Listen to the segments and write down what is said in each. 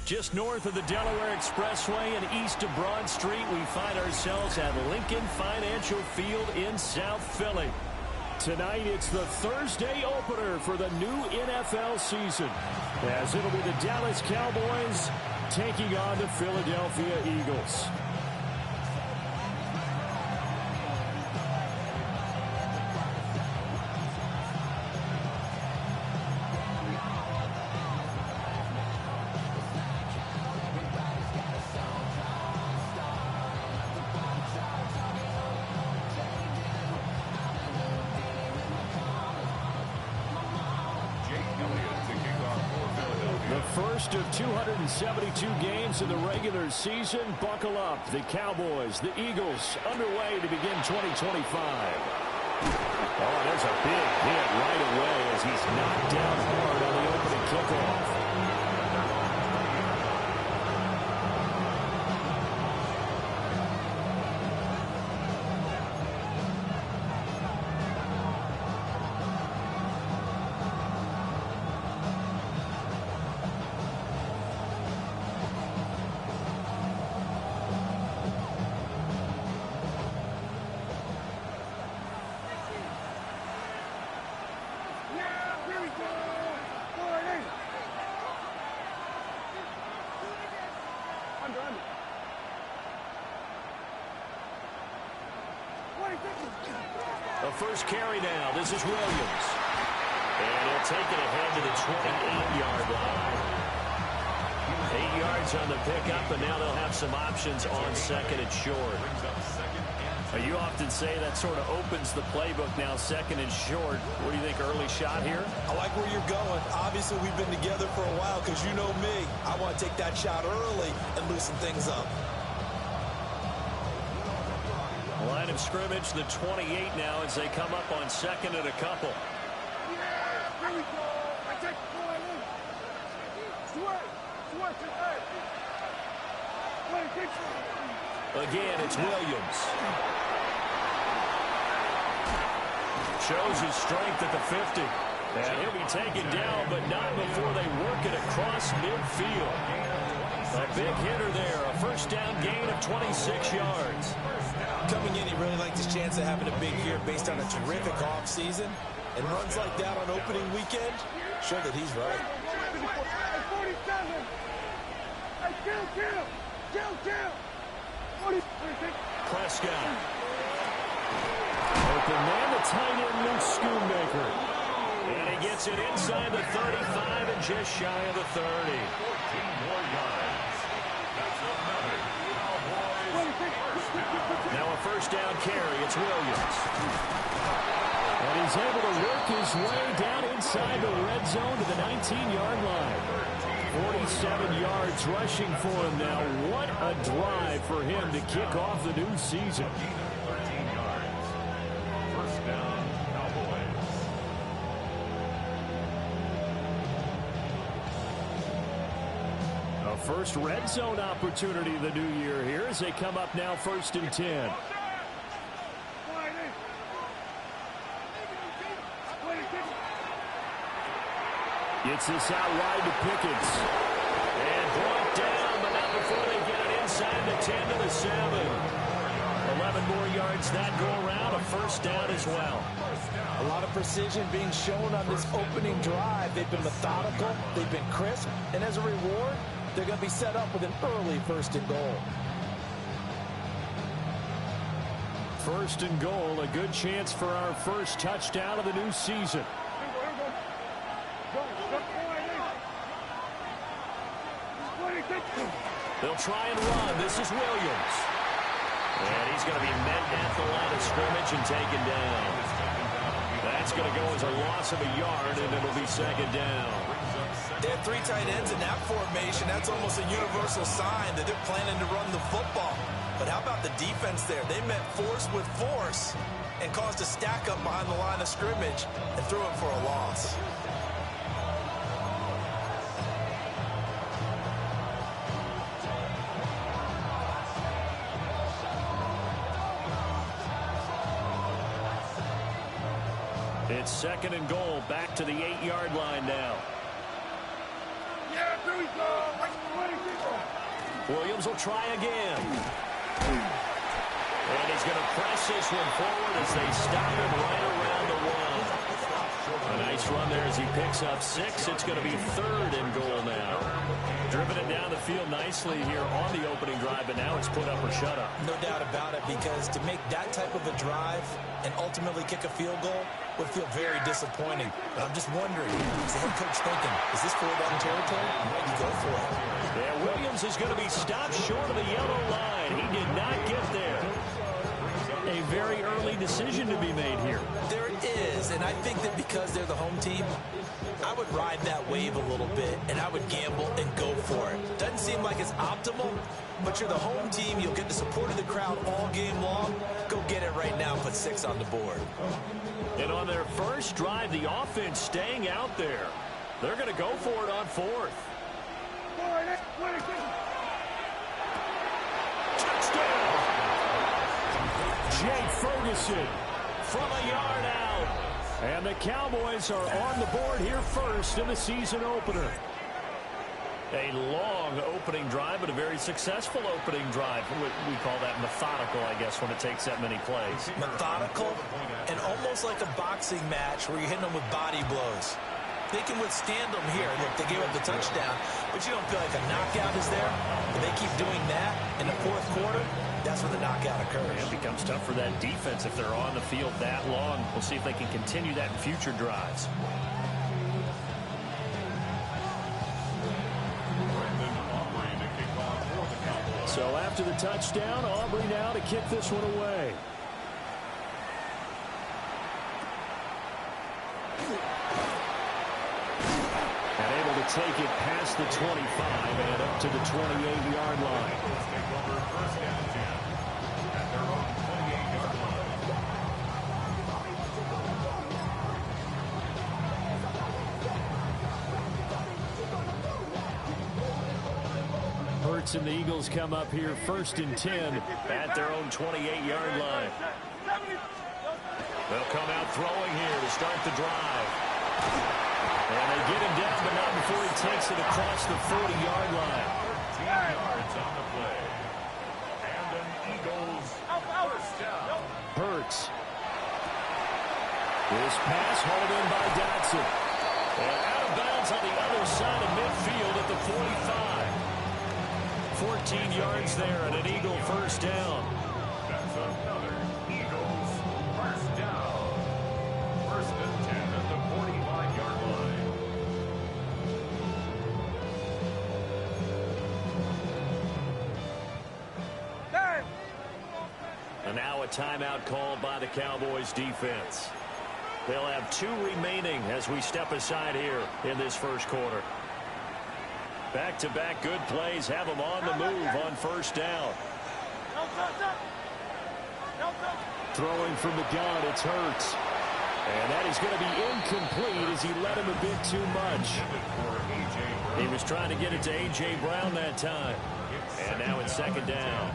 Just north of the Delaware Expressway and east of Broad Street, we find ourselves at Lincoln Financial Field in South Philly. Tonight, it's the Thursday opener for the new NFL season, as it'll be the Dallas Cowboys taking on the Philadelphia Eagles. First of 272 games in the regular season. Buckle up. The Cowboys, the Eagles, underway to begin 2025. Oh, there's a big hit right away as he's knocked down hard on the opening kickoff. A first carry now. This is Williams. And he'll take it ahead to the 28-yard line. 8 yards on the pickup, and now they'll have some options on second and short. You often say that sort of opens the playbook now, second and short. What do you think, early shot here? I like where you're going. Obviously, we've been together for a while because you know me. I want to take that shot early and loosen things up. Line of scrimmage, the 28 now as they come up on second and a couple. Again, it's Williams. Shows his strength at the 50. And he'll be taken down, but not before they work it across midfield. A big hitter there, a first down gain of 26 yards. Coming in, he really liked his chance of having a big year based on a terrific offseason. And runs like that on opening weekend show that he's right. Prescott. Open man, the tight end, Luke Schoonmaker. And he gets it inside the 35 and just shy of the 30. 14 more yards. Now a first down carry. It's Williams. And he's able to work his way down inside the red zone to the 19-yard line. 47 yards rushing for him now. What a drive for him to kick off the new season. 13 yards. First down, Cowboys. A first red zone opportunity the new year here as they come up now first and 10. Gets this out wide to Pickens. And brought down, but not before they get it inside the 10 to the 7. 11 more yards that go around, a first down as well. A lot of precision being shown on this opening drive. They've been methodical, they've been crisp, and as a reward, they're going to be set up with an early first and goal. First and goal, a good chance for our first touchdown of the new season. They'll try and run. This is Williams. And he's going to be met at the line of scrimmage and taken down. That's going to go as a loss of a yard, and it'll be second down. They have three tight ends in that formation. That's almost a universal sign that they're planning to run the football. But how about the defense there? They met force with force and caused a stack up behind the line of scrimmage and threw it for a loss. It's second and goal, back to the 8-yard line now. Yeah, here we go. Williams will try again. And he's going to press this one forward as they stop him right around the 1. A nice run there as he picks up 6. It's going to be 3rd and goal now. Driven it down the field nicely here on the opening drive, but now it's put up or shut up. No doubt about it, because to make that type of a drive and ultimately kick a field goal would feel very disappointing. But I'm just wondering, is the head coach thinking, is this 4-down territory? Might you go for it? Yeah, Williams is going to be stopped short of the yellow line. He did not get there. A very early decision to be made here. There is, and I think that because they're the home team, I would ride that wave a little bit, and I would gamble and go for it. Doesn't seem like it's optimal, but you're the home team. You'll get the support of the crowd all game long. Go get it right now and put 6 on the board. And on their first drive, the offense staying out there. They're going to go for it on 4th. Touchdown! Jake Ferguson from a yard out. And the Cowboys are on the board here first in the season opener. A long opening drive, but a very successful opening drive. We call that methodical, I guess, when it takes that many plays. Methodical and almost like a boxing match where you're hitting them with body blows. They can withstand them here. Look, they gave up the touchdown, but you don't feel like a knockout is there. If they keep doing that in the 4th quarter, that's when the knockout occurs. It becomes tough for that defense if they're on the field that long. We'll see if they can continue that in future drives. So after the touchdown, Aubrey now to kick this one away. And able to take it past the 25 and up to the 28-yard line. Hurts and the Eagles come up here 1st and 10 at their own 28-yard line. They'll come out throwing here to start the drive. And they get him down, but not before he takes it across the 40-yard line. 13 yards on the play. And an Eagles first down. Hurts. This pass hauled in by Dotson. And out of bounds on the other side of midfield at the 45. 14 yards there and an Eagle first down. That's another Eagles first down. 1st and 10 at the 45-yard line. And now a timeout called by the Cowboys defense. They'll have 2 remaining as we step aside here in this first quarter. Back-to-back good plays have them on the move on first down. Throwing from the gun, it's Hurts. And that is going to be incomplete as he let him a bit too much. He was trying to get it to A.J. Brown that time. And now it's 2nd down.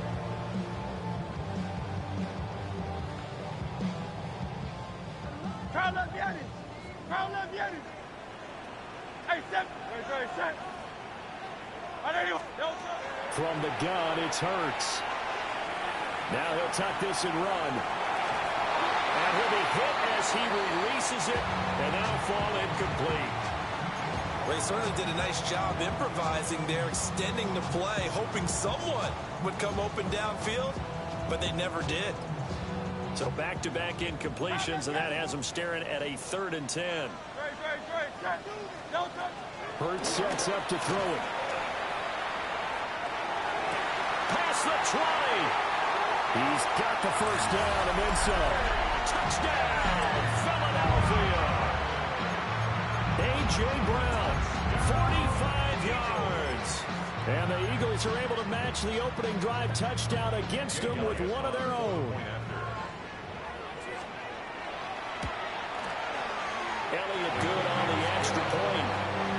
From the gun, it's Hurts. Now he'll tuck this and run. And he'll be hit as he releases it, and that'll fall incomplete. Well, he certainly did a nice job improvising there, extending the play, hoping someone would come open downfield, but they never did. So back-to-back incompletions, and that has them staring at a 3rd and 10. Hurts sets up to throw it. Past the 20. He's got the first down and then some. Touchdown, Philadelphia. A.J. Brown, 45 yards. And the Eagles are able to match the opening drive touchdown against them with one of their own. Elliott good on the extra point.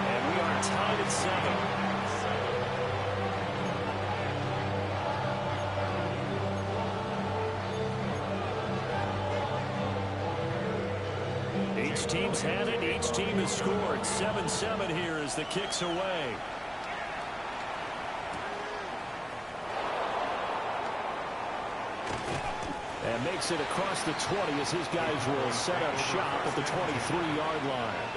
And we are tied at 7. Each team's had it. Each team has scored. 7-7 here as the kick's away. And makes it across the 20 as his guys will set up shop at the 23-yard line.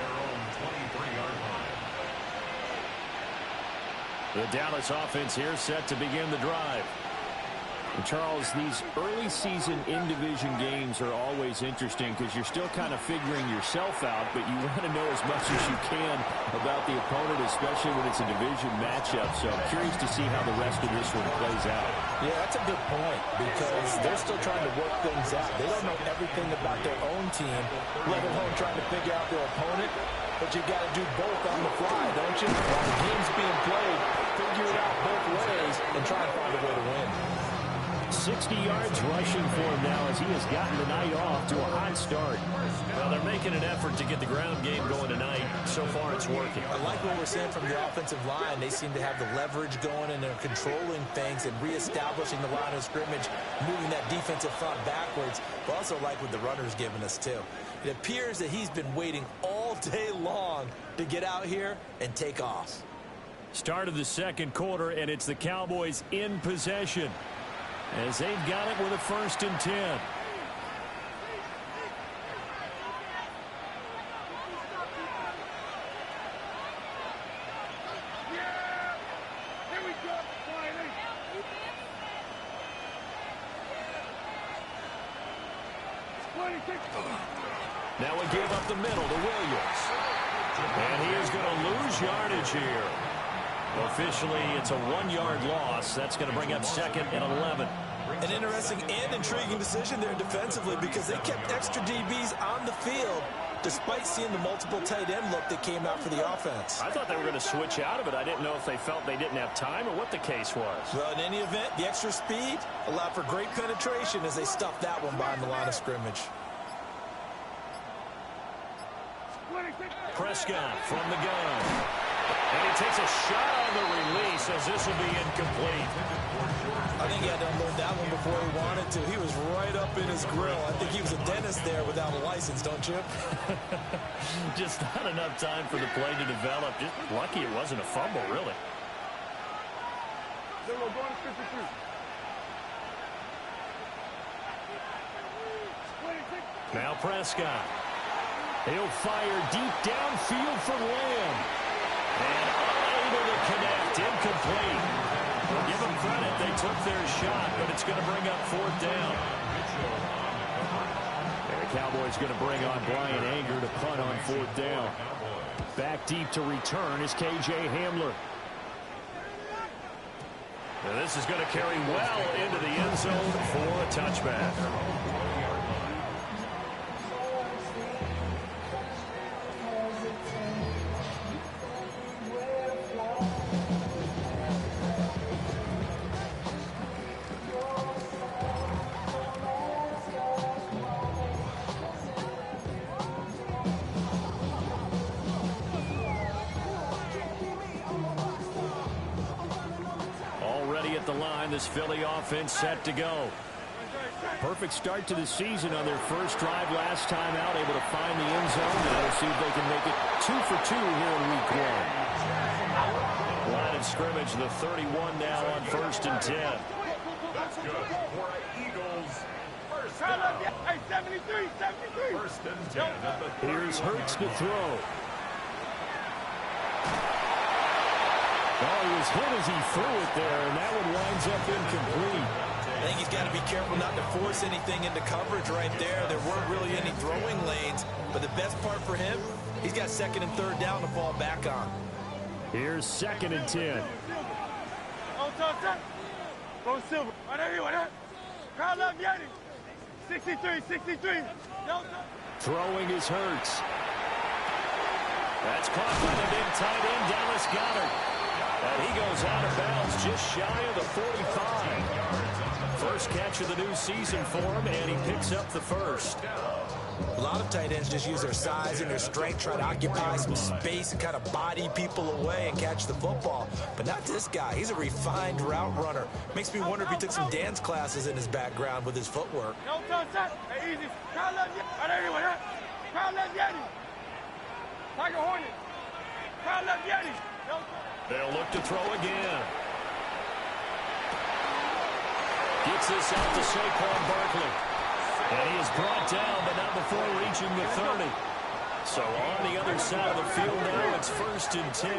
The Dallas offense here set to begin the drive. And Charles, these early season in-division games are always interesting because you're still kind of figuring yourself out, but you want to know as much as you can about the opponent, especially when it's a division matchup. So I'm curious to see how the rest of this one plays out. Yeah, that's a good point because they're still trying to work things out. They don't know everything about their own team, let alone trying to figure out their opponent. But you got to do both on the fly, don't you? While the game's being played, figure it out both ways and try and find a way to win. 60 yards rushing for him now as he has gotten the night off to a hot start. Well, they're making an effort to get the ground game going tonight. So far, it's working. I like what we're seeing from the offensive line. They seem to have the leverage going, and they're controlling things and reestablishing the line of scrimmage, moving that defensive front backwards. But also like what the runner's giving us, too. It appears that he's been waiting all day long to get out here and take off. Start of the second quarter, and it's the Cowboys in possession, as they've got it with a 1st and 10. Now we give up the middle to Williams. And he is going to lose yardage here. Officially, it's a 1-yard loss. That's going to bring up 2nd and 11. An interesting and intriguing decision there defensively because they kept extra DBs on the field despite seeing the multiple tight end look that came out for the offense. I thought they were going to switch out of it. I didn't know if they felt they didn't have time or what the case was. Well, in any event, the extra speed allowed for great penetration as they stuffed that one behind the line of scrimmage. Prescott from the gun. And he takes a shot on the release as this will be incomplete. I think he had to unload that one before he wanted to. He was right up in his grill. I think he was a dentist there without a license, don't you? Just not enough time for the play to develop. Just lucky it wasn't a fumble, really. Now Prescott. He'll fire deep downfield for Lamb. And unable to connect. Incomplete. We'll give them credit. They took their shot, but it's going to bring up 4th down. And the Cowboys going to bring on Brian Anger to punt on 4th down. Back deep to return is K.J. Hamler. Now this is going to carry well into the end zone for a touchback. This Philly offense set to go. Perfect start to the season on their first drive last time out, able to find the end zone. Now we'll see if they can make it 2 for 2 here in week 1. Line of scrimmage, the 31 now on 1st and 10. That's good for Eagles. 1st down. Hey, 73. 1st and 10. Here's Hurts to throw. Oh, he was hit as he threw it there, and that one winds up incomplete. I think he's got to be careful not to force anything into coverage right there. There weren't really any throwing lanes, but the best part for him, he's got 2nd and 3rd down to fall back on. Here's 2nd and 10. Go Silver. Crowd love Yeti. 63. Throwing is Hurts. That's caught by the big tight end, Dallas Goedert. And he goes out of bounds just shy of the 45. First catch of the new season for him, and he picks up the 1st. A lot of tight ends just use their size and their strength, try to occupy some space and kind of body people away and catch the football. But not this guy. He's a refined route runner. Makes me wonder if he took some dance classes in his background with his footwork. No touch. Hey, easy. Crowd love Yeti. Crowd love Yeti. Tiger Hornet. Crowd love Yeti. They'll look to throw again. Gets this out to Saquon Barkley. brought down, but not before reaching the 30. So on the other side of the field now, it's 1st and 10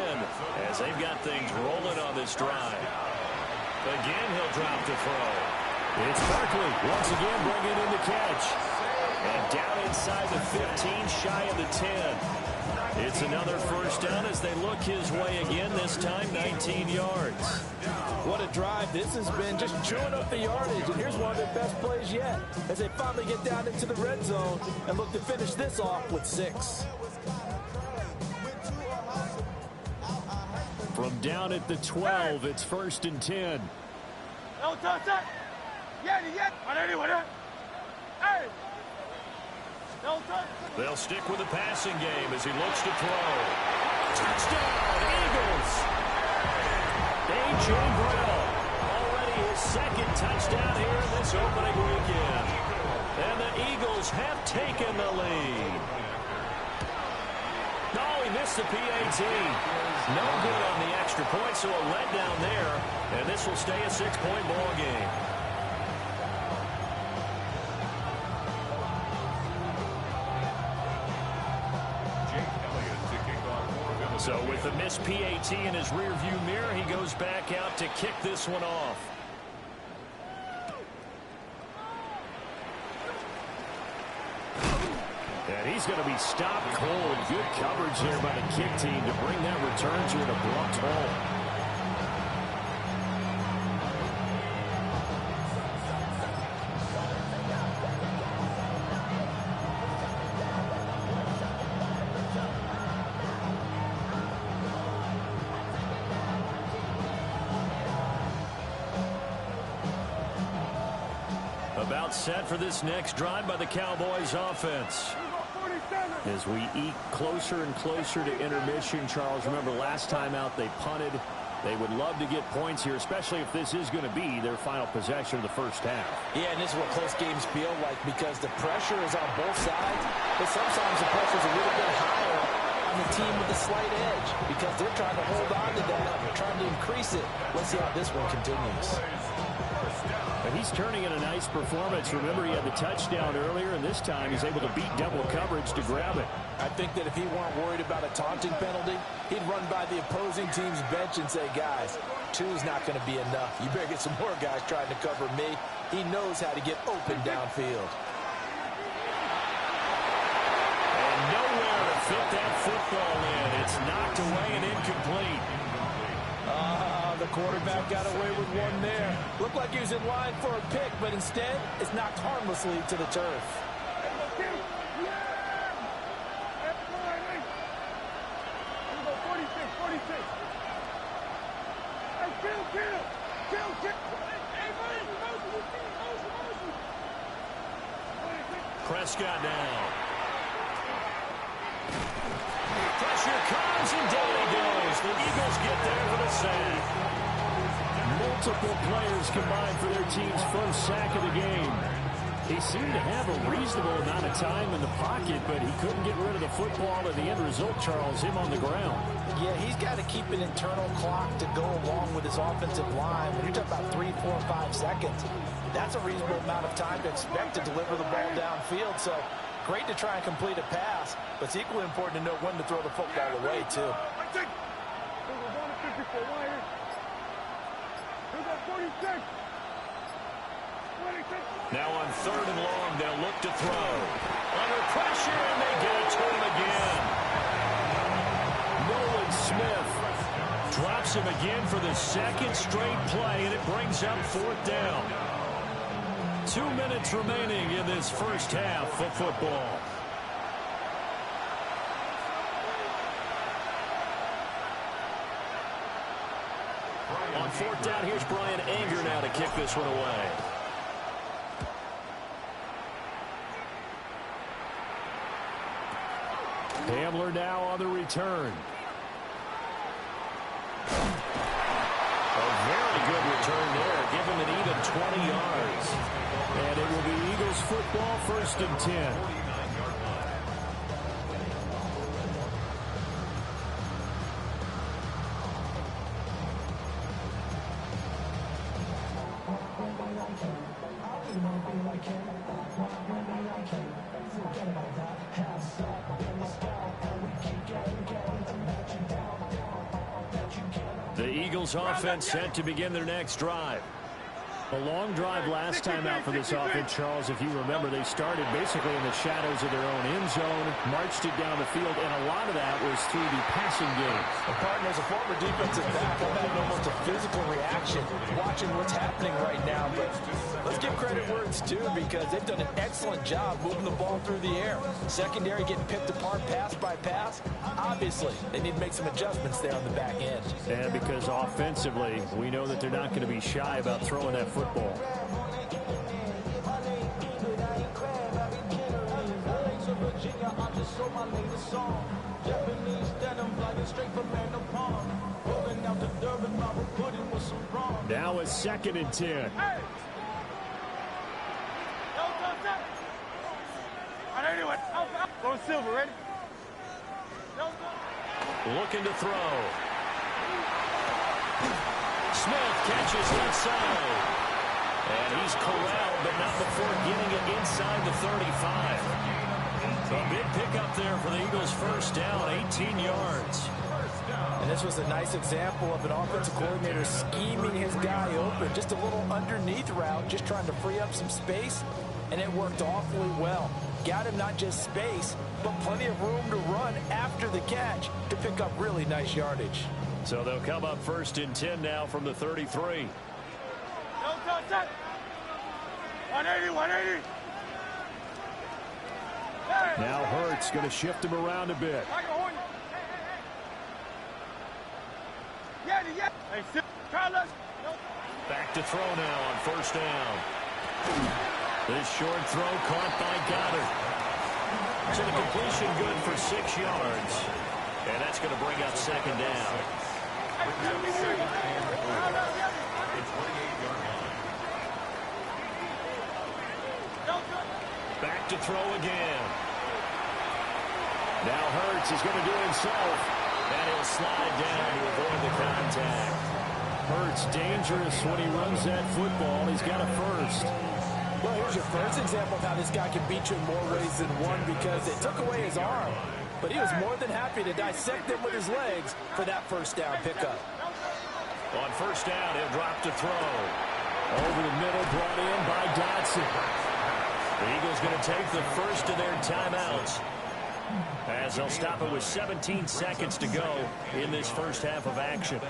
as they've got things rolling on this drive. Again, he'll drop the throw. It's Barkley once again bringing in the catch. And down inside the 15, shy of the 10. It's another first down as they look his way again, this time 19 yards. What a drive this has been, just chewing up the yardage. And here's one of their best plays yet as they finally get down into the red zone and look to finish this off with 6. From down at the 12, it's 1st and 10. They'll stick with the passing game as he looks to throw. Touchdown, Eagles! A.J. Brown, already his 2nd touchdown here in this opening weekend. And the Eagles have taken the lead. No, he missed the PAT. No good on the extra point, so a letdown there. And this will stay a 6-point ball game. So with the missed PAT in his rearview mirror, he goes back out to kick this one off. And he's going to be stopped cold. Good coverage there by the kick team to bring that return to an abrupt halt. About set for this next drive by the Cowboys offense. As we eke closer and closer to intermission, Charles, remember last time out they punted. They would love to get points here, especially if this is going to be their final possession of the first half. Yeah, and this is what close games feel like because the pressure is on both sides, but sometimes the pressure is a little bit higher on the team with a slight edge because they're trying to hold on to that, trying to increase it. Let's see how this one continues. But he's turning in a nice performance. Remember, he had the touchdown earlier, and this time he's able to beat double coverage to grab it. I think that if he weren't worried about a taunting penalty, he'd run by the opposing team's bench and say, guys, 2's not going to be enough. You better get some more guys trying to cover me. He knows how to get open downfield. And nowhere to fit that football in. It's knocked away and incomplete. The quarterback got away with one there. Looked like he was in line for a pick, but instead, it's knocked harmlessly to the turf. Prescott now. Pressure comes and down he goes. The Eagles get there for the sack. Multiple players combined for their team's first sack of the game. He seemed to have a reasonable amount of time in the pocket, but he couldn't get rid of the football, and the end result, Charles, him on the ground. Yeah, he's got to keep an internal clock to go along with his offensive line. When you're talking about 3, 4, 5 seconds, that's a reasonable amount of time to expect to deliver the ball downfield. So great to try and complete a pass, but it's equally important to know when to throw the football away, too. Now on 3rd and long, they'll look to throw. Under pressure, and they get it to him again. Nolan Smith drops him again for the 2nd straight play, and it brings up 4th down. 2 minutes remaining in this first half of football. On 4th down, here's Brian Anger now to kick this one away. Hamler now on the return. A very good return there. Give him an even 20 yards. And it will be Eagles football, 1st and 10. Eagles offense set to begin their next drive. A long drive last time out for this offense, Charles. If you remember, they started basically in the shadows of their own end zone, marched it down the field, and a lot of that was through the passing game. Pardon, as a former defensive back, I'm having almost a physical reaction watching what's happening right now. But let's give credit where it's due, because they've done an excellent job moving the ball through the air. Secondary getting picked apart pass by pass. Obviously, they need to make some adjustments there on the back end. And because offensively, we know that they're not going to be shy about throwing that football. Now a 2nd and 10. Go Silver, ready? Looking to throw. Smith catches inside. And he's corralled, but not before getting it inside the 35. A big pickup there for the Eagles' first down, 18 yards. And this was a nice example of an offensive coordinator scheming his guy open. Just a little underneath route, just trying to free up some space, and it worked awfully well. Got him not just space, but plenty of room to run after the catch to pick up really nice yardage. So they'll come up 1st and 10 now from the 33. 180, 180. Now Hurts going to shift him around a bit. Back to throw now on 1st down. This short throw caught by Goddard. So the completion good for 6 yards. And that's going to bring up 2nd down. Back to throw again. Now Hurts is going to do it himself. And he'll slide down to avoid the contact. Hurts dangerous when he runs that football. He's got a first. Well, here's your first example of how this guy can beat you in more ways than one, because they took away his arm. But he was more than happy to dissect them with his legs for that 1st down pickup. On 1st down, he'll drop to throw. Over the middle, brought in by Dotson. The Eagles going to take the first of their timeouts, as they'll stop it with 17 seconds to go in this first half of action.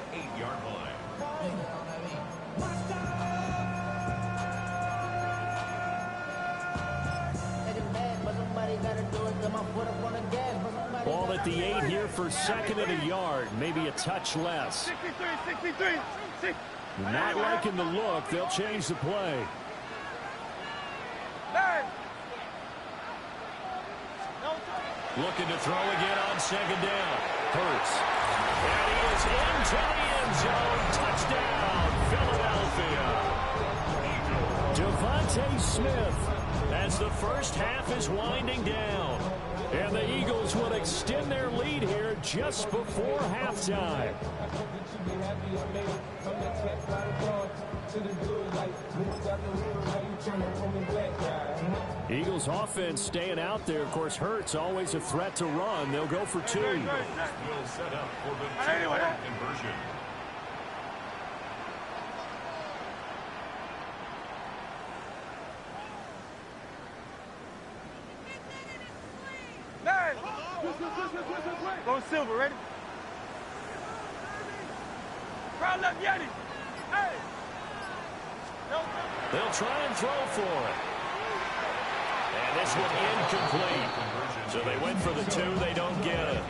Ball at the 8 here for 2nd and a yard, maybe a touch less. 63. Not liking the look. They'll change the play. Looking to throw again on 2nd down. Hurts. And he is into the end zone. Touchdown, Philadelphia. Devontae Smith. As the first half is winding down. And the Eagles will extend their lead here just before halftime. Eagles offense staying out there. Of course, Hurts always a threat to run. They'll go for 2. Will set up for the two-point conversion. Go Silver, ready? Crowd left Yeti. Hey! They'll try and throw for it. And this one incomplete. So they went for the 2. They don't get it.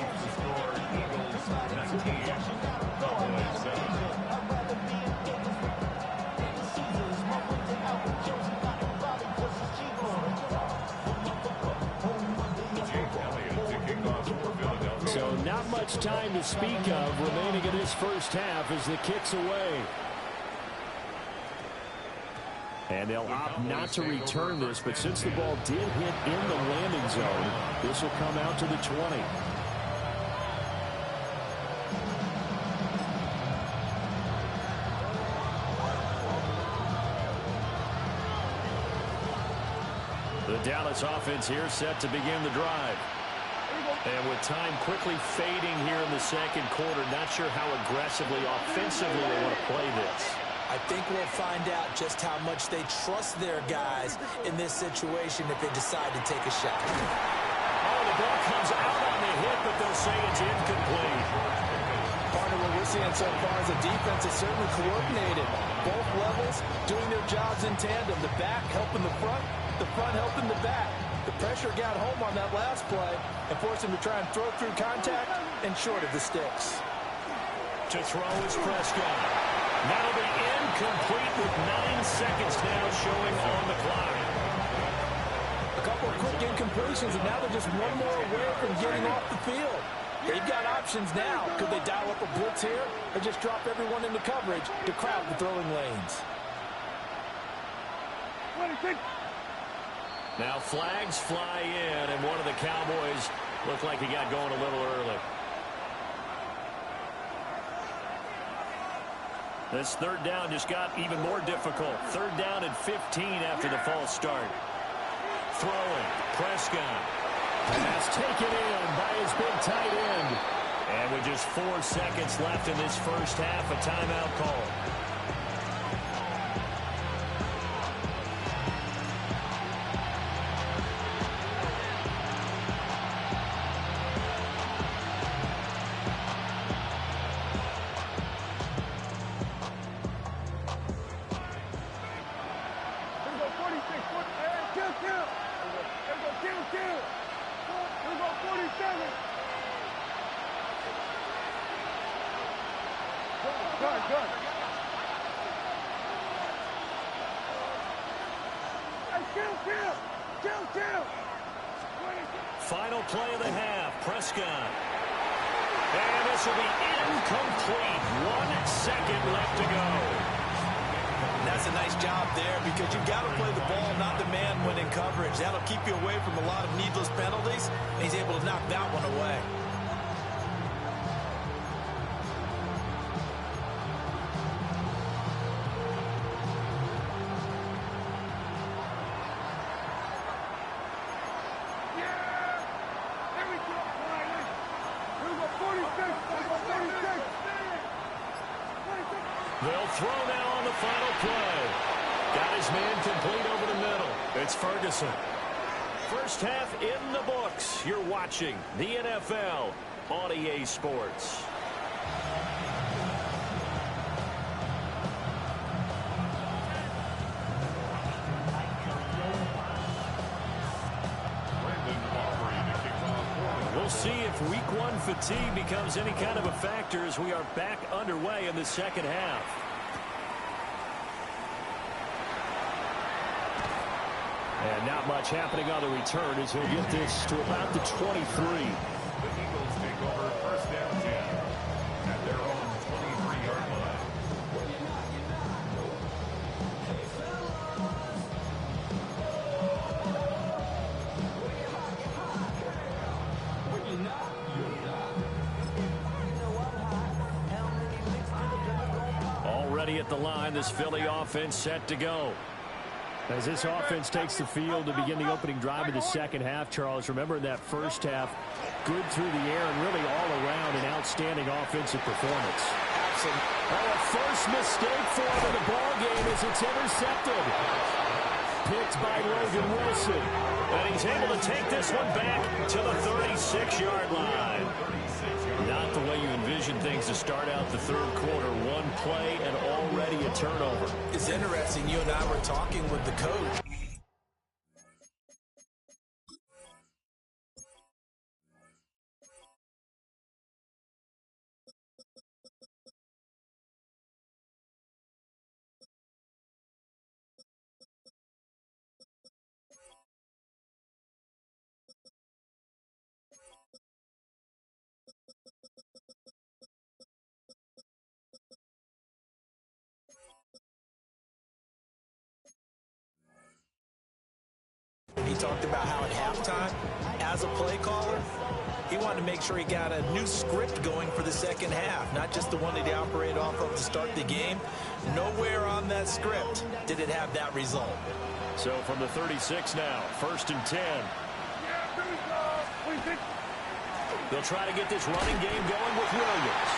So not much time to speak of remaining in this first half as the kick's away. And they'll opt not to return this, but since the ball did hit in the landing zone, this will come out to the 20. The Dallas offense here set to begin the drive. And with time quickly fading here in the second quarter, not sure how aggressively, offensively they want to play this. I think we'll find out just how much they trust their guys in this situation if they decide to take a shot. Oh, the ball comes out on the hit, but they'll say it's incomplete. Partner, what we're seeing so far is the defense is certainly coordinated. Both levels doing their jobs in tandem. The back helping the front helping the back. The pressure got home on that last play and forced him to try and throw through contact and short of the sticks. To throw is Prescott. That'll be incomplete with 9 seconds now showing on the clock. A couple of quick incompletions, and now they're just one more away from getting off the field. They've got options now. Could they dial up a blitz here or just drop everyone into coverage to crowd the throwing lanes? Now flags fly in, and one of the Cowboys looked like he got going a little early. This third down just got even more difficult. Third down and 15 after the false start. Throwing, Prescott. Pass taken in by his big tight end. And with just 4 seconds left in this first half, a timeout call. Final play of the half, Prescott. And this will be incomplete. 1 second left to go. And that's a nice job there because you've got to play the ball, not the man when in coverage. That'll keep you away from a lot of needless penalties, and he's able to knock that one away. They'll throw now on the final play. Got his man complete over the middle. It's Ferguson. First half in the books. You're watching the NFL on EA Sports. We'll see if week 1 fatigue becomes any kind of a factor as we are back underway in the second half. And not much happening on the return as he'll get this to about the 23. The Eagles take over first down 10 at their own 23-yard line. Already at the line, this Philly offense set to go. As this offense takes the field to begin the opening drive of the second half, Charles, remember in that first half, good through the air and really all around an outstanding offensive performance. Absolutely. Oh, a first mistake for him in the ball game as it's intercepted. Picked by Logan Wilson. And he's able to take this one back to the 36-yard line. Not the way you envision things to start out the third quarter. One play and already a turnover. It's interesting. You and I were talking with the coach. He talked about how at halftime, as a play caller, he wanted to make sure he got a new script going for the second half, not just the one that he operated off of to start the game. Nowhere on that script did it have that result. So from the 36 now, 1st and 10. They'll try to get this running game going with Williams.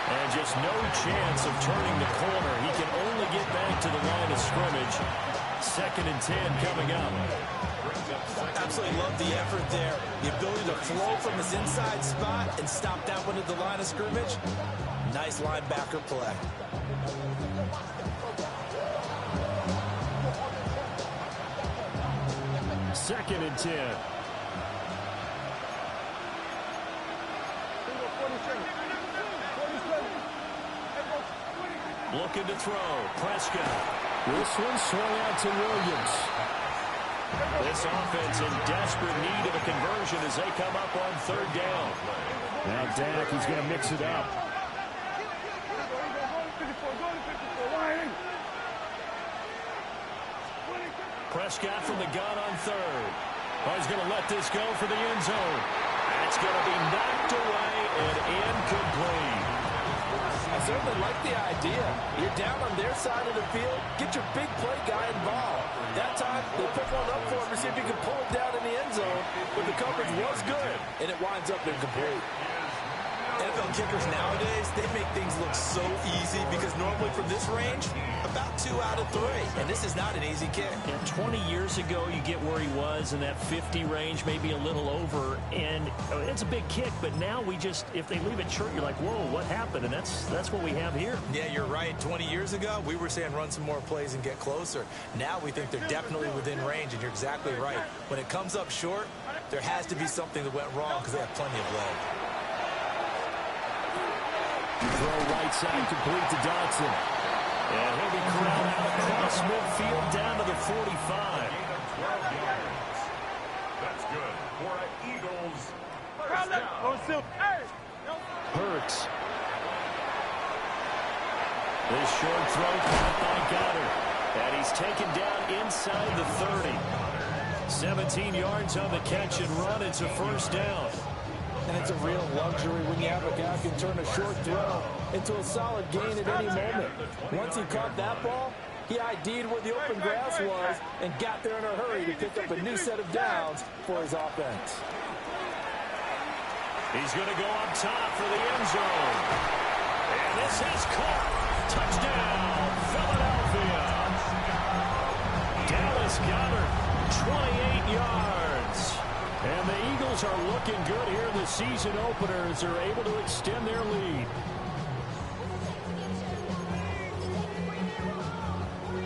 And just no chance of turning the corner. He can only get back to the line of scrimmage. 2nd and 10 coming up. Absolutely love the effort there. The ability to flow from his inside spot and stop that one at the line of scrimmage. Nice linebacker play. Second and 10. Looking to throw. Prescott. This one swung out to Williams. This offense in desperate need of a conversion as they come up on 3rd down. Now Dak, he's going to mix it up. Prescott from the gun on 3rd. Oh, he's going to let this go for the end zone. That's going to be knocked away and incomplete. I certainly like the idea. You're down on their side of the field. Get your big play guy involved. That time, they put one up for him to see if he can pull it down in the end zone. But the coverage was good, and it winds up incomplete. NFL kickers nowadays, they make things look so easy because normally from this range, about 2 out of 3. And this is not an easy kick. And 20 years ago, you get where he was in that 50 range, maybe a little over. And it's a big kick, but now we just, if they leave it short, you're like, whoa, what happened? And that's what we have here. Yeah, you're right. 20 years ago, we were saying run some more plays and get closer. Now we think they're definitely within range, and you're exactly right. When it comes up short, there has to be something that went wrong because they have plenty of leg. Throw right side complete to Dotson. And he'll be corralled out across midfield down to the 45. That's good for an Eagles first down. Hurts. This short throw caught by Goddard. And he's taken down inside the 30. 17 yards on the catch and run. It's a 1st down. And it's a real luxury when you have a guy who can turn a short throw into a solid gain at any moment. Once he caught that ball, he ID'd where the open grass was and got there in a hurry to pick up a new set of downs for his offense. He's going to go up top for the end zone. And this is caught. Touchdown, Philadelphia. Dallas Goedert, 28 yards. And the Eagles are looking good here in the season opener as they're able to extend their lead.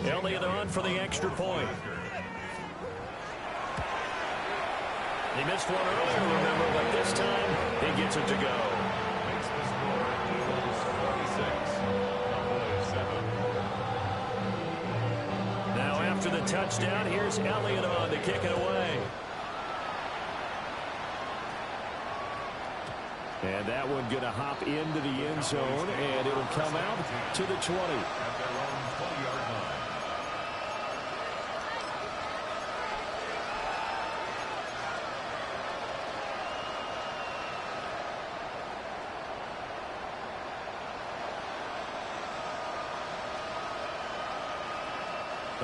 Elliott on for the extra point. He missed one earlier, remember, but this time he gets it to go. Now after the touchdown, here's Elliott on to kick it away. And that one going to hop into the end zone, and it'll come out to the 20.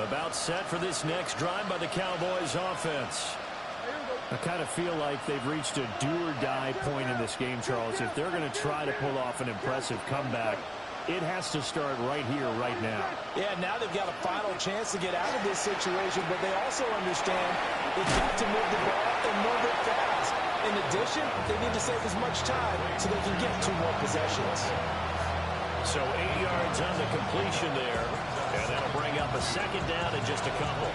About set for this next drive by the Cowboys offense. I kind of feel like they've reached a do-or-die point in this game, Charles. If they're going to try to pull off an impressive comeback, it has to start right here, right now. Yeah, now they've got a final chance to get out of this situation, but they also understand they've got to move the ball and move it fast. In addition, they need to save as much time so they can get 2 more possessions. So 8 yards on the completion there, and that'll bring up a 2nd down in just a couple.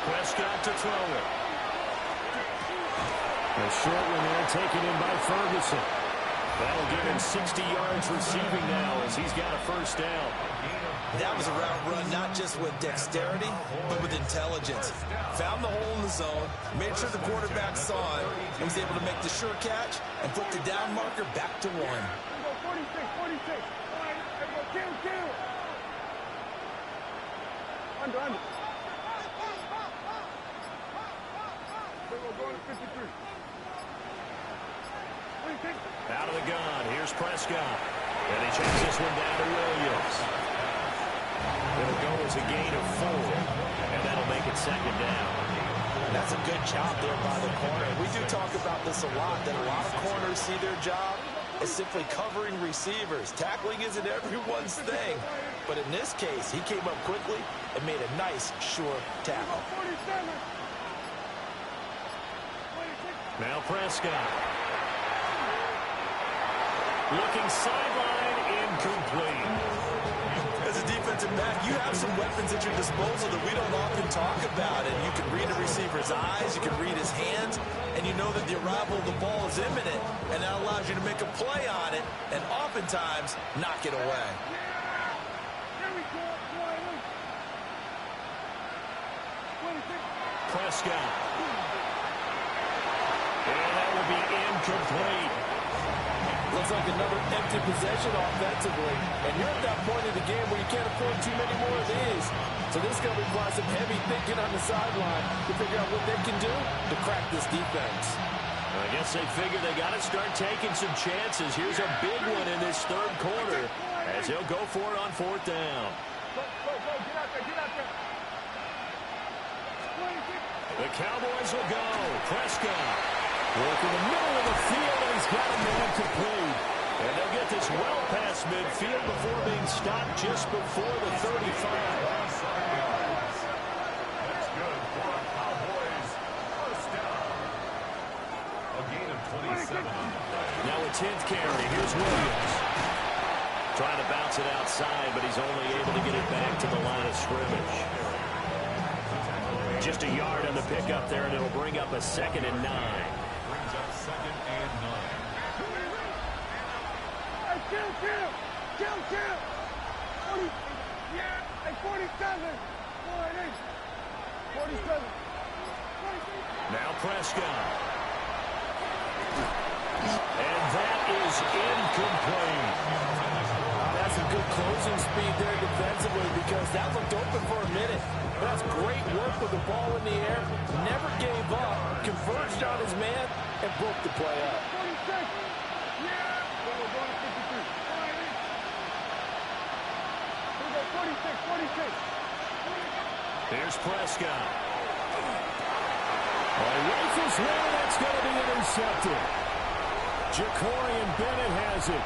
Prescott to throw it. A short one there taken in by Ferguson. That'll give him 60 yards receiving now as he's got a 1st down. That was a route run not just with dexterity, but with intelligence. Found the hole in the zone, made sure the quarterback saw it, and was able to make the sure catch and put the down marker back to 1. 46. Kill. Under. we're going to 53. Out of the gun. Here's Prescott. And he checks this one down to Williams. It'll go as a gain of 4. And that'll make it second down. That's a good job there by the corner. We do talk about this a lot, that a lot of corners see their job as simply covering receivers. Tackling isn't everyone's thing. But in this case, he came up quickly and made a nice, sure tackle. Now Prescott. Looking sideline, incomplete. As a defensive back, you have some weapons at your disposal that we don't often talk about. And you can read a receiver's eyes, you can read his hands, and you know that the arrival of the ball is imminent. And that allows you to make a play on it and oftentimes knock it away. Prescott. And that will be incomplete. Looks like another empty possession offensively. And you're at that point in the game where you can't afford too many more of these. So this is going to require some heavy thinking on the sideline to figure out what they can do to crack this defense. I guess they figure they got to start taking some chances. Here's a big one in this third quarter as he'll go for it on 4th down. The Cowboys will go. Prescott. Work in the middle of the field, and he's got a man complete. And they'll get this well past midfield before being stopped just before the 35. That's good for Cowboys. First down. A gain of 27 on the play. Now a 10th carry. Here's Williams. Trying to bounce it outside, but he's only able to get it back to the line of scrimmage. Just a yard on the pickup there, and it'll bring up a 2nd and 9. Brings up 2nd and 9. Hey, kill. 40, yeah, hey, 47. 47. Now Prescott. And that is incomplete. That's a good closing speed there defensively because that looked open for a minute. That's great work with the ball in the air. Never gave up. Converged on his man and broke the play up. 46. Yeah. We're going to 53. Here we go, 46. Here's Prescott. Rifles one, that's going to be intercepted. Jacorian Bennett has it.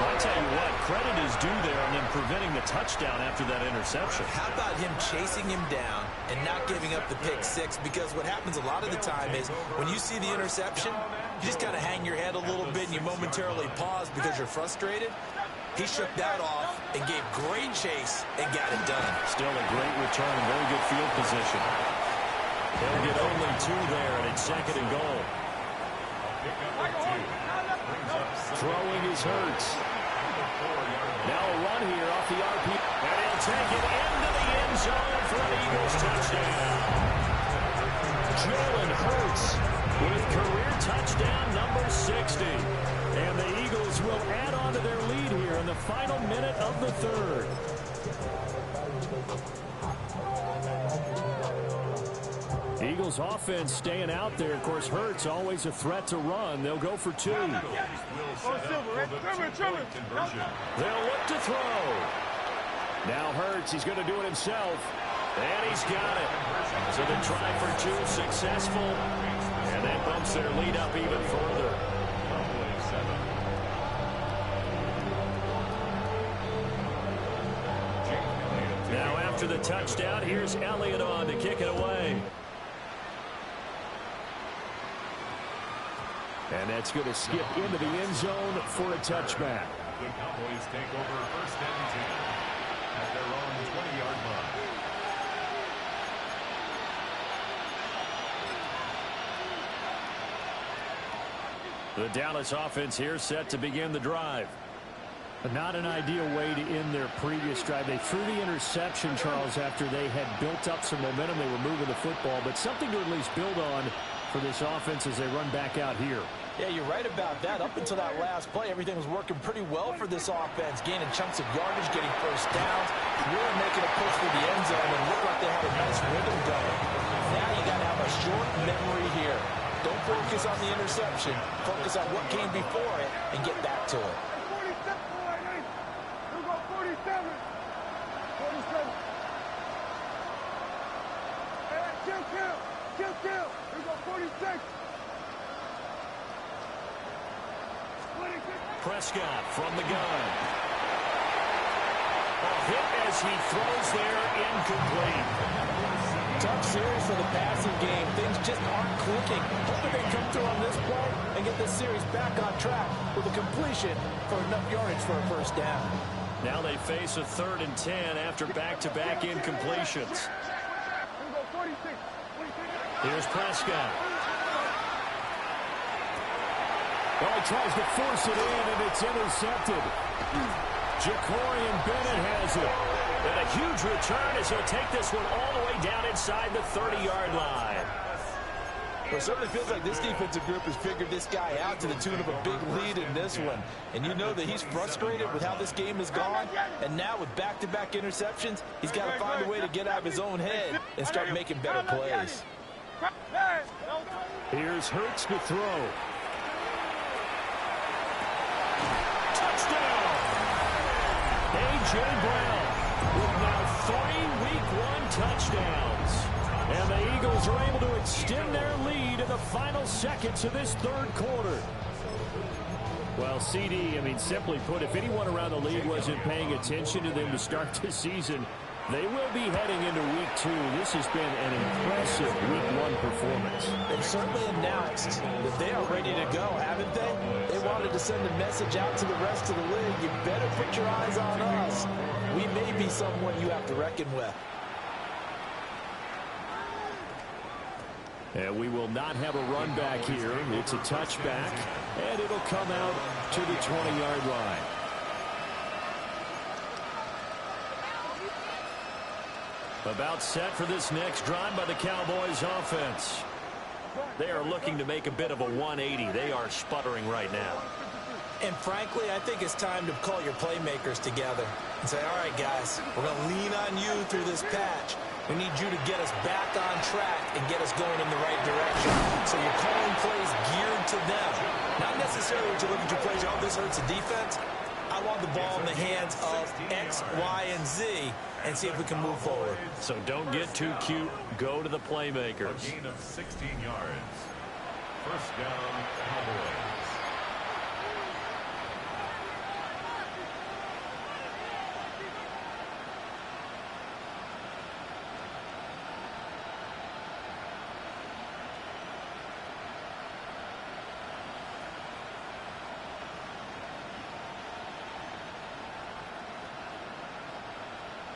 I'll tell you what, credit is due there on them preventing the touchdown after that interception. How about him chasing him down and not giving up the pick six? Because what happens a lot of the time is when you see the interception, you just kind of hang your head a little bit and you momentarily pause because you're frustrated. He shook that off and gave great chase and got it done. Still a great return, very good field position. They'll get only 2 there, and it's 2nd and goal. Throwing is Hurts. Now a run here off the RP. And he'll take it into the end zone for an Eagles touchdown. Jalen Hurts with career touchdown number 60. And the Eagles will add on to their lead here in the final minute of the 3rd. Eagles offense staying out there. Of course, Hurts always a threat to run. They'll go for 2. They'll look to throw. Now Hurts, he's going to do it himself. And he's got it. So the try for 2 successful. And that bumps their lead up even further. Now after the touchdown, here's Elliott on to kick it away. And that's going to skip into the end zone for a touchback. The Cowboys take over 1st and 10 at their own 20-yard line. The Dallas offense here set to begin the drive. Not an ideal way to end their previous drive. They threw the interception, Charles, after they had built up some momentum. They were moving the football, but something to at least build on for this offense as they run back out here. Yeah, you're right about that. Up until that last play, everything was working pretty well for this offense, gaining chunks of yardage, getting first downs, really making a push for the end zone, and looked like they had a nice rhythm going. Now you got to have a short memory here. Don't focus on the interception. Focus on what came before it and get back to it. 47. 47. Kill. We go 46. Prescott from the gun. A hit as he throws there, incomplete. Tough series for the passing game. Things just aren't clicking. Hoping they come through on this play and get this series back on track with a completion for enough yardage for a first down. Now they face a 3rd and 10 after back-to-back incompletions. Here's Prescott. Well, he tries to force it in, and it's intercepted. Jacorian Bennett has it. And a huge return as he'll take this one all the way down inside the 30-yard line. Well, it certainly feels like this defensive group has figured this guy out to the tune of a big lead in this one. And you know that he's frustrated with how this game has gone. And now with back-to-back interceptions, he's got to find a way to get out of his own head and start making better plays. Here's Hurts to throw. Touchdown! A.J. Brown with now 3 Week 1 touchdowns. And the Eagles are able to extend their lead in the final seconds of this 3rd quarter. Well, CD, simply put, if anyone around the league wasn't paying attention to them to start this season, they will be heading into Week 2. This has been an impressive Week 1 performance. They've certainly announced that they are ready to go, haven't they? They wanted to send a message out to the rest of the league. You better put your eyes on us. We may be someone you have to reckon with. And we will not have a run back here. It's a touchback, and it'll come out to the 20-yard line. About set for this next drive by the Cowboys offense. They are looking to make a bit of a 180. They are sputtering right now. And frankly, I think it's time to call your playmakers together and say, all right, guys, we're going to lean on you through this patch. We need you to get us back on track and get us going in the right direction. So you're calling plays geared to them. Not necessarily what you look at your plays, oh, this hurts the defense. I want the ball in the hands of X, Y, and Z and see if we can move forward. So don't get too cute. Go to the playmakers. A gain of 16 yards. First down, Cowboys.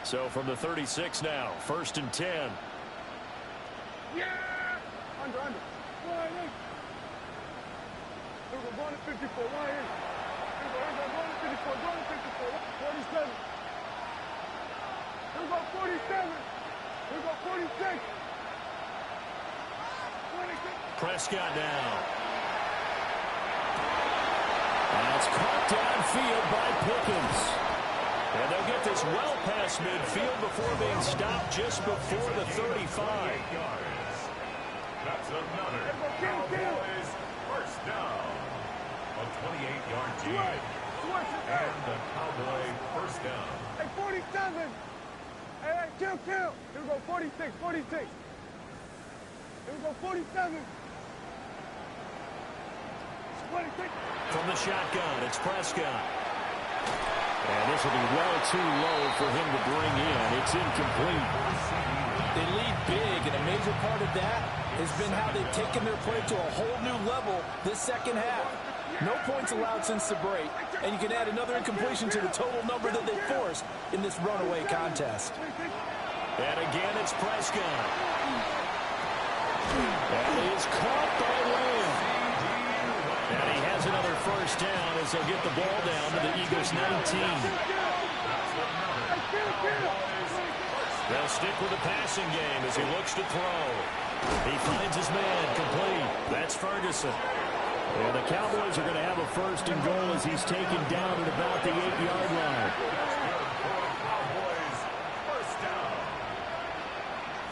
So from the 36 now, 1st and 10. Yeah! Under. Line in. Here we go, going to 54. Line in. Here we go, going to 54. Going to 54. 47. Here we go, 47. Here we go, 46. 26. Prescott now. That's caught downfield by Pickens. And they'll get this well past midfield before being stopped just before the 35. That's another Cowboys first down. A 28-yard gain. And the Cowboy first down. Hey, 47. Hey, kill. Here we go, 46. Here we go, 47. 26. From the shotgun, it's Prescott. And this will be well too low for him to bring in. It's incomplete. They lead big, and a major part of that has been how they've taken their play to a whole new level this second half. No points allowed since the break, and you can add another incompletion to the total number that they forced in this runaway contest. And again, it's Prescott. And he is caught by Lamb. And he has another first down as they'll get the ball down to the Eagles' 19. They'll stick with the passing game as he looks to throw. He finds his man complete. That's Ferguson. And the Cowboys are going to have a first and goal as he's taken down at about the 8-yard line. Cowboys first down.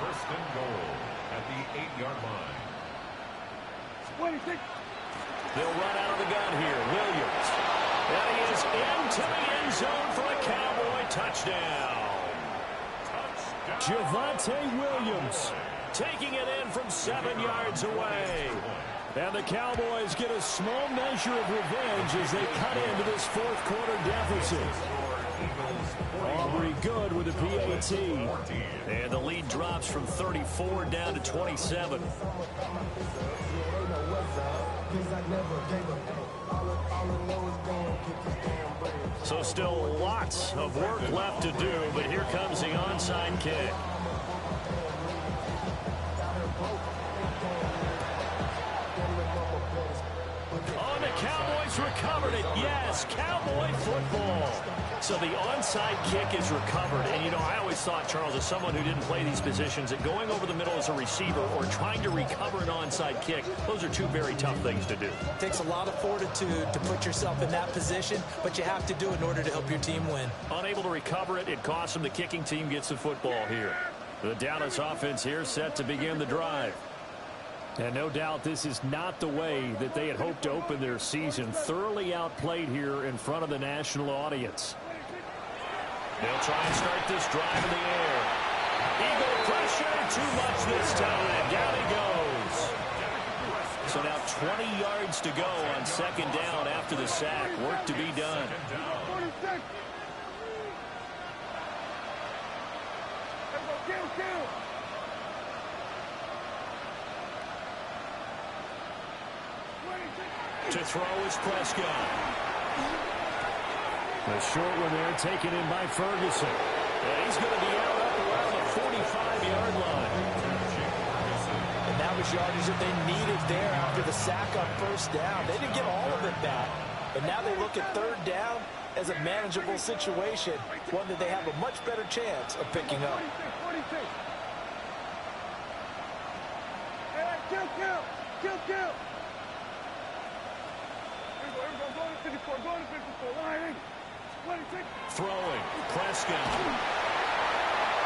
First and goal at the 8-yard line. They'll run out of the gun here. Williams. And he is into the end zone for a Cowboy touchdown. Javonte Williams Taking it in from 7 yards away. And the Cowboys get a small measure of revenge as they cut into this fourth quarter deficit. Aubrey good with a PAT. And the lead drops from 34 down to 27. So still lots of work left to do, but here comes the onside kick. Oh, the Cowboys recovered it. Yes, Cowboy football. So the onside kick is recovered. And, you know, I always thought, Charles, as someone who didn't play these positions, that going over the middle as a receiver or trying to recover an onside kick, those are two very tough things to do. It takes a lot of fortitude to put yourself in that position, but you have to do it in order to help your team win. Unable to recover it, it costs them. The kicking team gets the football here. The Dallas offense here set to begin the drive. And no doubt this is not the way that they had hoped to open their season. Thoroughly outplayed here in front of the national audience. They'll try and start this drive in the air. Eagle pressure, too much this time. Down he goes. So now 20 yards to go on second down after the sack. Work to be done. To throw is Prescott. A short one there taken in by Ferguson. And he's going to be out up around the 45-yard line. And that was yardage that they needed there after the sack on first down. They didn't get all of it back. But now they look at third down as a manageable situation, one that they have a much better chance of picking up. Kill. Throwing. Prescott.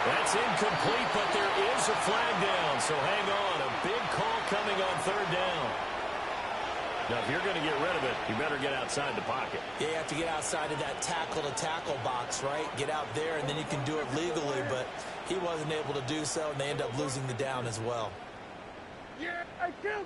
That's incomplete, but there is a flag down. So hang on. A big call coming on third down. Now, if you're going to get rid of it, you better get outside the pocket. Yeah, you have to get outside of that tackle-to-tackle box, right? Get out there, and then you can do it legally. But he wasn't able to do so, and they end up losing the down as well. Yeah, kill.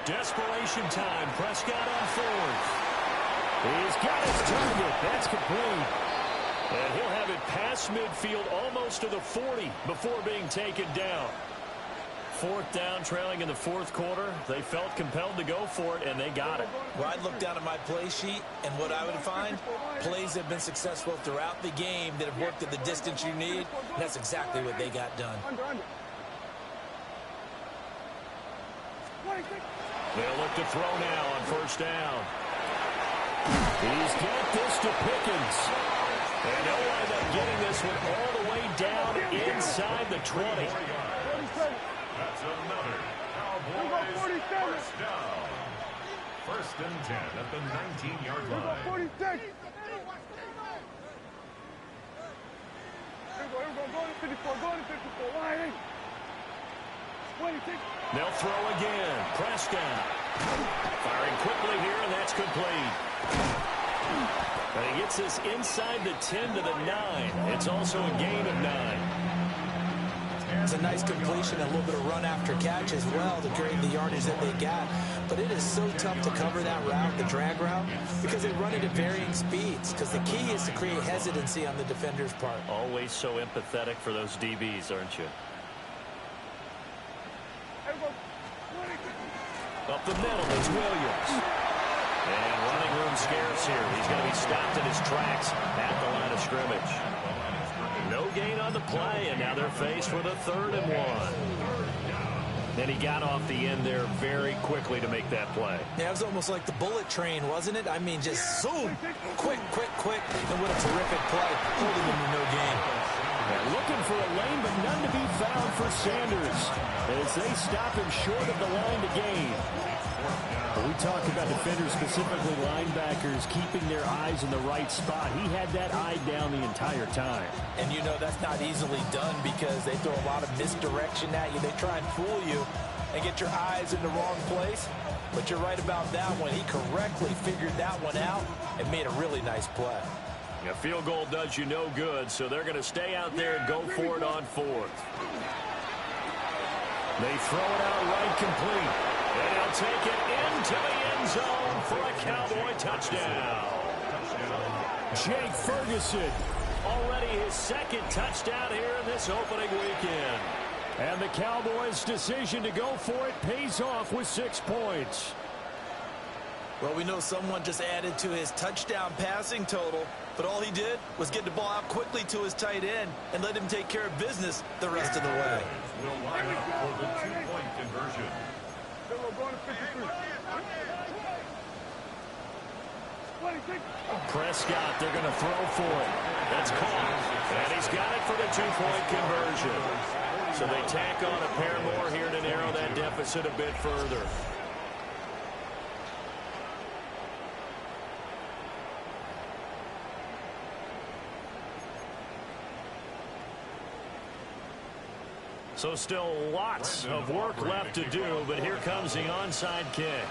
Desperation time. Prescott on fourth. He's got his target. That's complete. And he'll have it past midfield almost to the 40 before being taken down. Fourth down, trailing in the fourth quarter. They felt compelled to go for it, and they got it. Well, I'd look down at my play sheet, and what I would find, plays have been successful throughout the game that have worked at the distance you need, and that's exactly what they got done. They'll look to throw now on first down. He's got this to Pickens. And they'll wind up getting this one all the way down inside the 20. That's another Cowboys first down. First and 10 at the 19-yard line. They'll throw again. Prescott. Firing quickly here, and that's complete. And he gets this inside the 10 to the 9. It's also a gain of 9. It's a nice completion, a little bit of run after catch as well to create the yardage that they got. But it is so tough to cover that route, the drag route, because they run it at varying speeds. Because the key is to create hesitancy on the defender's part. Always so empathetic for those DBs, aren't you? Up the middle is Williams. And running room scarce here. He's going to be stopped in his tracks at the line of scrimmage. No gain on the play, and now they're faced with a 3rd and 1. And he got off the end there very quickly to make that play. Yeah, it was almost like the bullet train, wasn't it? I mean, just zoom. Quick. And what a terrific play. Holding him to no gain. And looking for a lane, but none to be found for Sanders as they stop him short of the line to gain. When we talk about defenders, specifically linebackers, keeping their eyes in the right spot, he had that eye down the entire time. And you know that's not easily done because they throw a lot of misdirection at you. They try and fool you and get your eyes in the wrong place. But you're right about that one. He correctly figured that one out and made a really nice play. A field goal does you no good, so they're going to stay out there and go for it on fourth. They throw it out right complete. And he'll take it into the end zone for a Cowboy touchdown. Jake Ferguson. Already his second touchdown here in this opening weekend. And the Cowboys' decision to go for it pays off with 6 points. Well, we know someone just added to his touchdown passing total, but all he did was get the ball out quickly to his tight end and let him take care of business the rest of the way. Will line up for the two-point conversion. Prescott, they're going to throw for it. That's caught. And he's got it for the two-point conversion. So they tack on a pair more here to narrow that deficit a bit further. So still lots of work left to do, but here comes the onside kick.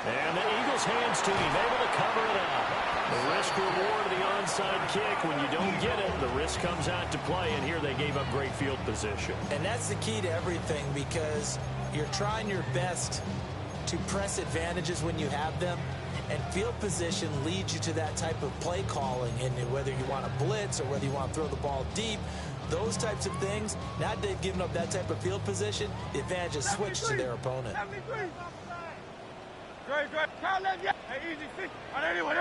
And the Eagles hands to him, able to cover it up. The risk reward of the onside kick. When you don't get it, the risk comes out to play, and here they gave up great field position. And that's the key to everything because you're trying your best to press advantages when you have them. And field position leads you to that type of play calling. And whether you want to blitz or whether you want to throw the ball deep, those types of things, now they've given up that type of field position, the advantage is switched to their opponent. Great. Kyle left Yanni. Hey, easy. See? Anyway,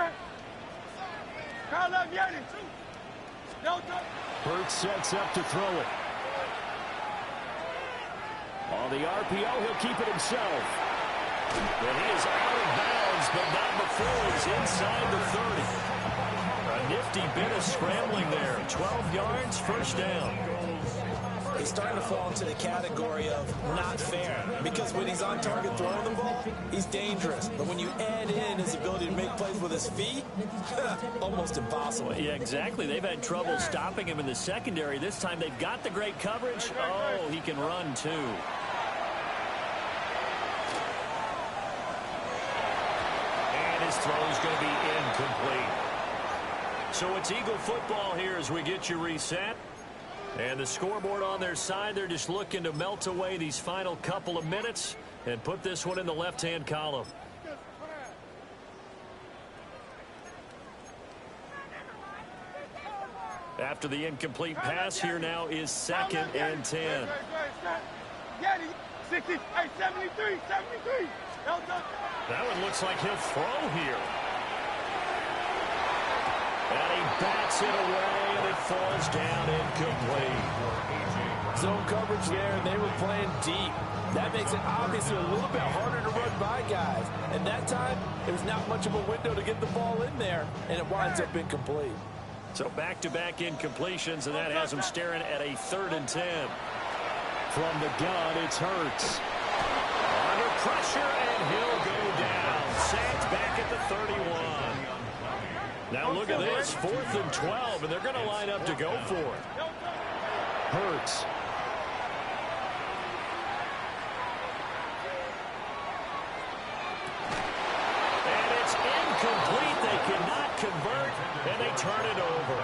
Kyle left Yanni. Burt sets up to throw it. On the RPO, he'll keep it himself. And he is out of bounds, but not before he's inside the 30. A nifty bit of scrambling there. 12 yards, first down. He's starting to fall into the category of not fair because when he's on target throwing the ball, he's dangerous. But when you add in his ability to make plays with his feet, almost impossible. Yeah, exactly. They've had trouble stopping him in the secondary. This time they've got the great coverage. Oh, he can run too. And his throw is going to be incomplete. So it's Eagle football here as we get you reset. And the scoreboard on their side, they're just looking to melt away these final couple of minutes and put this one in the left-hand column. After the incomplete pass, here now is 2nd and 10. Yanni, 60, 73. That one looks like he'll throw here. And he bats it away, and it falls down incomplete. Zone coverage there, and they were playing deep. That makes it obviously a little bit harder to run by guys. And that time, there's not much of a window to get the ball in there, and it winds up incomplete. So back-to-back incompletions, and that has him staring at a 3rd and 10. From the gun, it's Hurts. Under pressure, and he'll go down. Sacked back at the 31. Now look at this, 4th and 12, and they're going to line up to go for it. Hurts. And it's incomplete. They cannot convert, and they turn it over.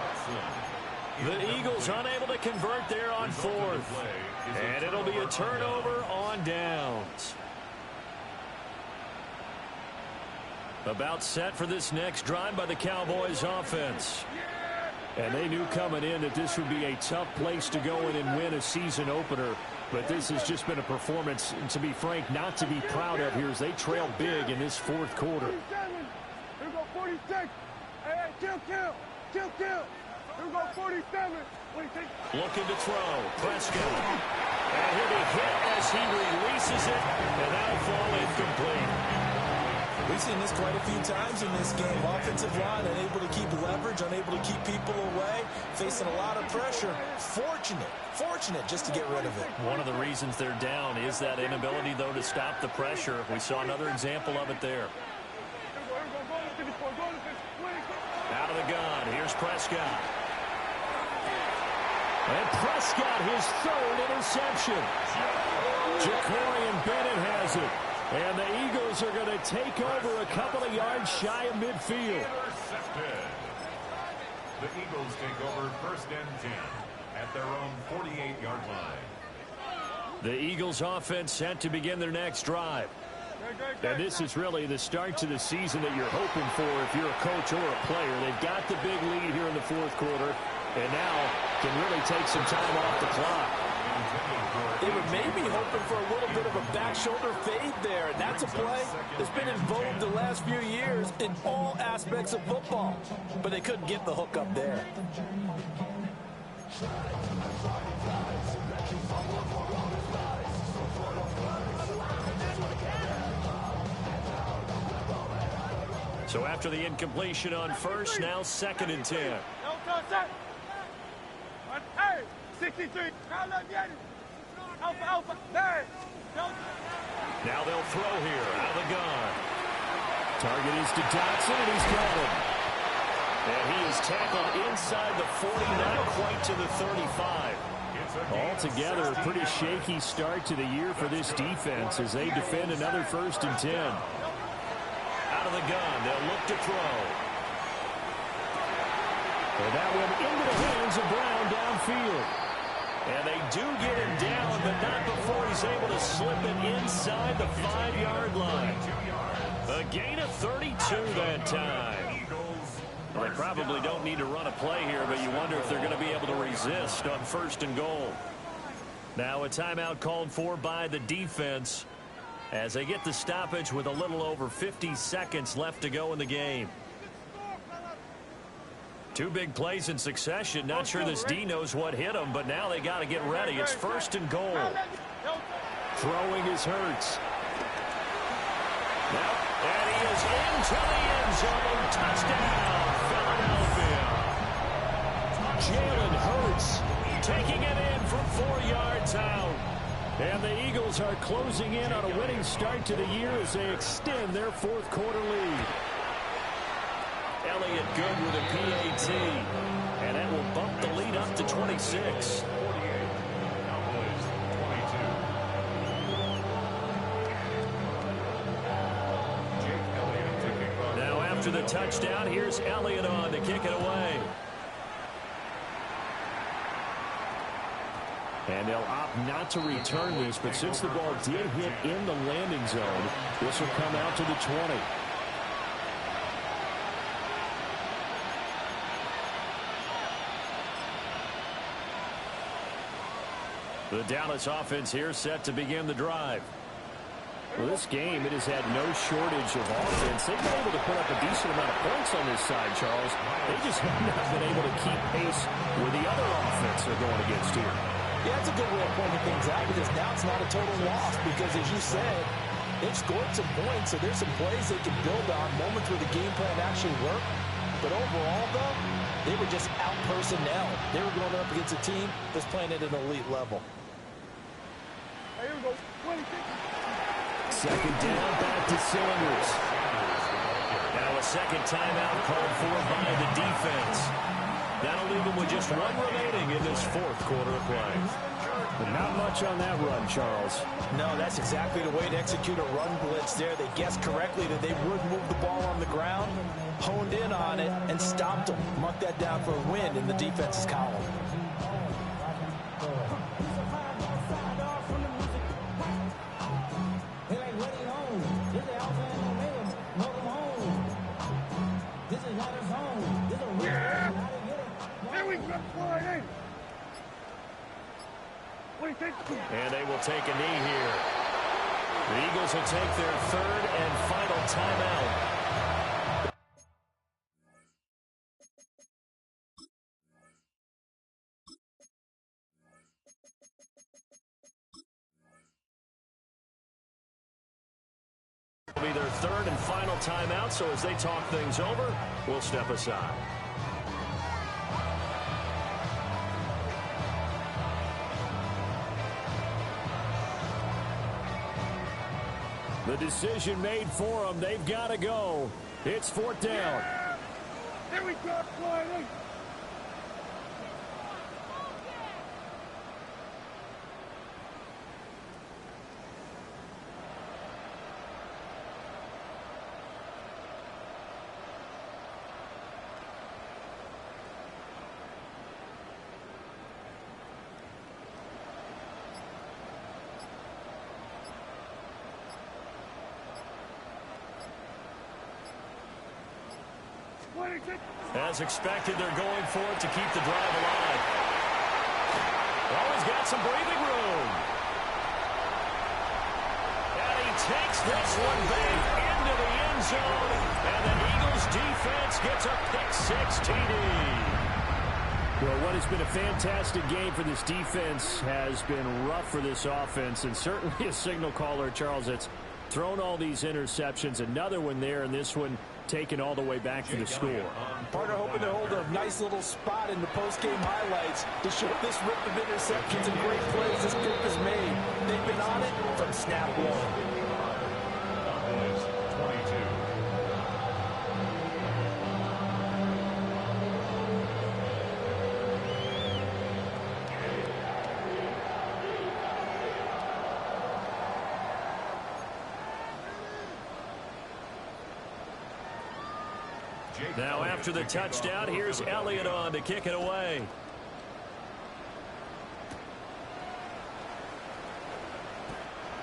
The Eagles unable to convert there on 4th. And it'll be a turnover on downs. About set for this next drive by the Cowboys offense. And they knew coming in that this would be a tough place to go in and win a season opener. But this has just been a performance, and to be frank, not to be proud of here as they trail big in this 4th quarter. Here we go, 46. Hey, kill. Here we go, 47. Looking to throw. Prescott. And he'll be hit as he releases it, and that'll fall incomplete. We've seen this quite a few times in this game. Offensive line unable to keep leverage, unable to keep people away, facing a lot of pressure. Fortunate just to get rid of it. One of the reasons they're down is that inability, though, to stop the pressure. We saw another example of it there. Out of the gun. Here's Prescott. And Prescott, his third interception. Ja'Cory Bennett has it. And the Eagles are going to take over a couple of yards shy of midfield. Intercepted. The Eagles take over 1st and 10 at their own 48-yard line. The Eagles offense set to begin their next drive. And this is really the start to the season that you're hoping for if you're a coach or a player. They've got the big lead here in the 4th quarter, and now can really take some time off the clock. They were maybe hoping for a little bit of a back shoulder fade there, and that's a play that's been in vogue the last few years in all aspects of football. But they couldn't get the hook up there. So after the incompletion on first, now 2nd and 10. Hey, 63. Alpha. There. Now they'll throw here out of the gun. Target is to Dotson, and he's got him. And he is tackled inside the 40, not quite to the 35. Altogether, a pretty shaky start to the year for this defense as they defend another 1st and 10. Out of the gun, they'll look to throw. And that one into the hands of Brown downfield. And they do get him down, but not before he's able to slip it inside the 5-yard line. A gain of 32 that time. Well, they probably don't need to run a play here, but you wonder if they're going to be able to resist on 1st and goal. Now a timeout called for by the defense as they get the stoppage with a little over 50 seconds left to go in the game. 2 big plays in succession. Not sure this D knows what hit him, but now they got to get ready. It's 1st and goal. Throwing is Hurts. Now, and he is into the end zone. Touchdown, Philadelphia. Jalen Hurts taking it in from 4 yards out. And the Eagles are closing in on a winning start to the year as they extend their 4th quarter lead. Elliott good with a PAT. And that will bump the lead up to 26. Now after the touchdown, here's Elliott on to kick it away. And they'll opt not to return this, but since the ball did hit in the landing zone, this will come out to the 20. The Dallas offense here set to begin the drive. Well, this game, it has had no shortage of offense. They've been able to put up a decent amount of points on this side, Charles. They just have not been able to keep pace with the other offense they're going against here. Yeah, that's a good way of pointing things out because now it's not a total loss because, as you said, they've scored some points, so there's some plays they can build on, moments where the game plan actually worked. But overall, though, they were just out-personnel. They were going up against a team that's playing at an elite level. Here we go. 26. 2nd down, back to Sanders. Now a 2nd timeout called for by the defense. That'll leave them with just 1 remaining in this 4th quarter of play. But not much on that run, Charles. No, that's exactly the way to execute a run blitz there. They guessed correctly that they would move the ball on the ground, honed in on it, and stopped them. Mark that down for a win in the defense's column. And they will take a knee here. The Eagles will take their 3rd and final timeout. Will be their third and final timeout, so as they talk things over, we'll step aside. The decision made for them. They've got to go. It's 4th down. Yeah. There we go, Floyd. As expected, they're going for it to keep the drive alive. Oh, he's got some breathing room. And he takes this one back into the end zone. And the Eagles defense gets a pick-6 TD. Well, what has been a fantastic game for this defense has been rough for this offense, and certainly a signal caller, Charles, that's thrown all these interceptions. Another one there, and this one taken all the way back to the score. Partner hoping to hold a nice little spot in the post-game highlights to show this rip of interceptions and great plays this group has made. They've been on it from snap one. Now after the touchdown, here's Elliott on to kick it away.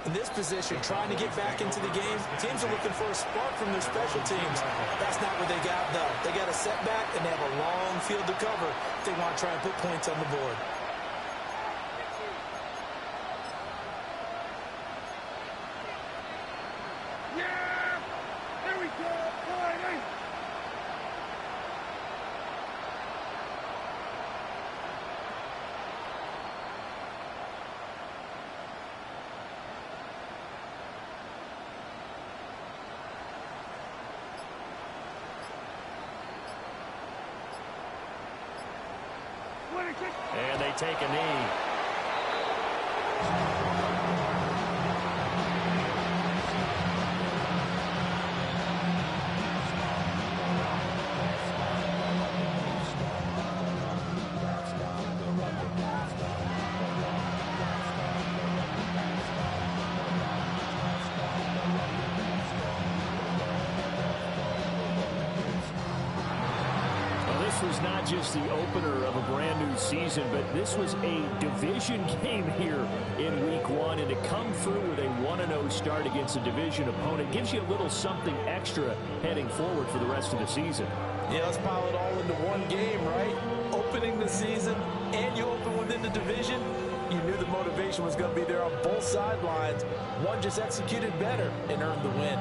In this position, trying to get back into the game, teams are looking for a spark from their special teams. That's not what they got, though. They got a setback, and they have a long field to cover if they want to try and put points on the board. Yeah! There we go! Friday! And they take a knee. This was not just the opener of a brand new season, but this was a division game here in week 1, and to come through with a 1-0 start against a division opponent gives you a little something extra heading forward for the rest of the season. Yeah, let's pile it all into one game, right? Opening the season, and you open within the division. You knew the motivation was going to be there on both sidelines. One just executed better and earned the win.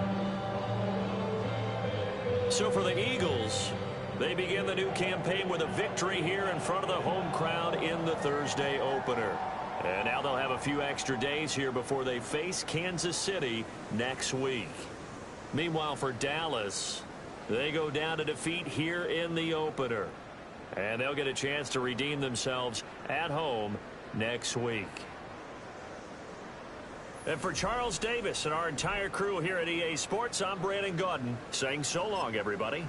So for the Eagles, they begin the new campaign with a victory here in front of the home crowd in the Thursday opener. And now they'll have a few extra days here before they face Kansas City next week. Meanwhile, for Dallas, they go down to defeat here in the opener. And they'll get a chance to redeem themselves at home next week. And for Charles Davis and our entire crew here at EA Sports, I'm Brandon Gaudin saying so long, everybody.